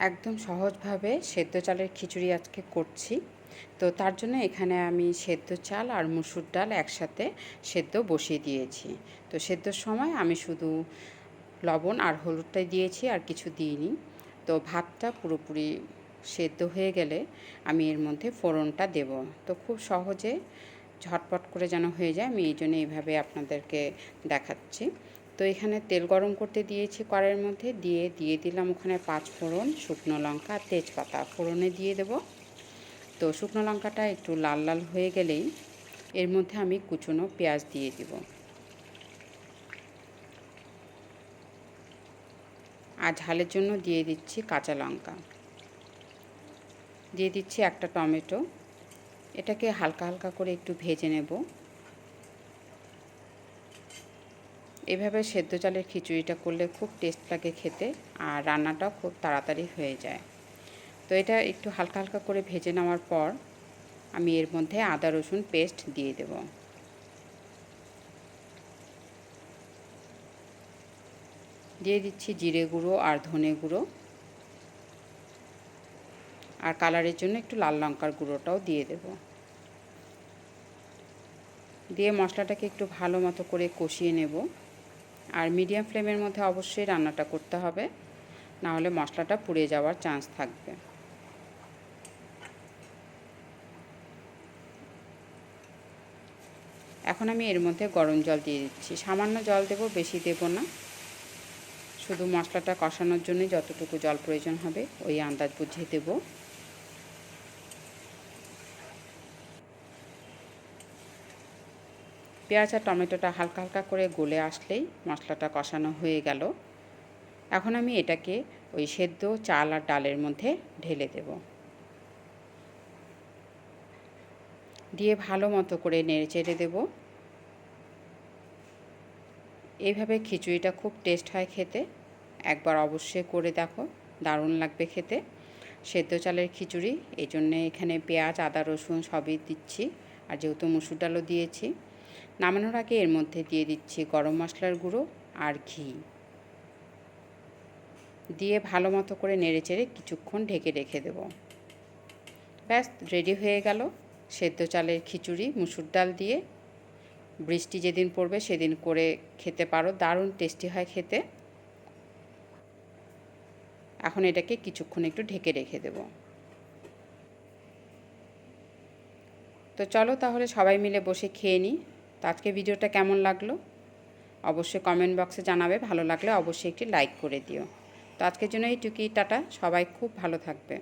একদম সহজভাবে সেদ্ধ চালের খিচুড়ি আজকে করছি। তো তার জন্য এখানে আমি সেদ্ধ চাল আর মুসুর ডাল একসাথে সেদ্ধ বসিয়ে দিয়েছি। তো সেদ্ধর সময় আমি শুধু লবণ আর হলুদটাই দিয়েছি, আর কিছু দিইনি। তো ভাতটা পুরোপুরি সেদ্ধ হয়ে গেলে আমি এর মধ্যে ফোড়নটা দেব। তো খুব সহজে ঝটপট করে যেন হয়ে যায়, আমি এই জন্য এইভাবে আপনাদেরকে দেখাচ্ছি। তো এখানে তেল গরম করতে দিয়েছি কড়াইয়ের মধ্যে, দিয়ে দিলাম ওখানে 5 ফোড়ন, শুকনো লঙ্কা, তেজপাতা ফোড়নে দিয়ে দেব। তো শুকনো লঙ্কাটা একটু লাল লাল হয়ে গেলেই এর মধ্যে আমি কুচনো পেঁয়াজ দিয়ে দিব। আর ঝালের জন্য দিয়ে দিচ্ছি কাঁচা লঙ্কা, দিয়ে দিচ্ছি একটা টমেটো। এটাকে হালকা হালকা করে একটু ভেজে নেব। এভাবে সেদ্ধ চালের খিচুড়িটা করলে খুব টেস্ট লাগে খেতে, আর রান্নাটাও খুব তাড়াতাড়ি হয়ে যায়। তো এটা একটু হালকা হালকা করে ভেজে নেওয়ার পর আমি এর মধ্যে আদা রসুন পেস্ট দিয়ে দেব। দিয়ে দিচ্ছি জিরে গুঁড়ো আর ধনে গুঁড়ো, আর কালারের জন্য একটু লাল লঙ্কার গুঁড়োটাও দিয়ে দেব। দিয়ে মশলাটাকে একটু ভালো মতো করে কষিয়ে নেব। আর মিডিয়াম ফ্লেমের মধ্যে অবশ্যই রান্নাটা করতে হবে, না হলে মশলাটা পুড়ে যাওয়ার চান্স থাকবে। এখন আমি এর মধ্যে গরম জল দিয়ে দিচ্ছি। সামান্য জল দেব, বেশি দেব না। শুধু মশলাটা কষানোর জন্যই যতটুকু জল প্রয়োজন হবে ওই আন্দাজ বুঝিয়ে দেব। পেঁয়াজ আর টমেটোটা হালকা হালকা করে গলে আসলেই মশলাটা কষানো হয়ে গেল। এখন আমি এটাকে ওই সেদ্ধ চাল আর ডালের মধ্যে ঢেলে দেব। দিয়ে ভালো মতো করে নেড়ে চেড়ে দেব। এইভাবে খিচুড়িটা খুব টেস্ট হয় খেতে, একবার অবশ্যই করে দেখো, দারুণ লাগবে খেতে। সেদ্ধ চালের খিচুড়ি, এই জন্যে এখানে পেঁয়াজ আদা রসুন সবই দিচ্ছি, আর যেহেতু মুসুর ডালও দিয়েছি। নামানোর আগে এর মধ্যে দিয়ে দিচ্ছি গরম মশলার গুঁড়ো আর ঘি, দিয়ে ভালো মতো করে নেড়ে চেড়ে কিছুক্ষণ ঢেকে রেখে দেব। ব্যাস রেডি হয়ে গেল সেদ্ধ চালের খিচুড়ি মুসুর ডাল দিয়ে। বৃষ্টি যেদিন পড়বে সেদিন করে খেতে পারো, দারুণ টেস্টি হয় খেতে। এখন এটাকে কিছুক্ষণ একটু ঢেকে রেখে দেব। তো চলো তাহলে সবাই মিলে বসে খেয়ে নিই। তো আজকে ভিডিওটা কেমন লাগলো অবশ্যই কমেন্ট বক্সে জানাবে, ভালো লাগলে অবশ্যই একটি লাইক করে দিও। তো আজকের জন্য এইটুকুই, টাটা, সবাই খুব ভালো থাকবে।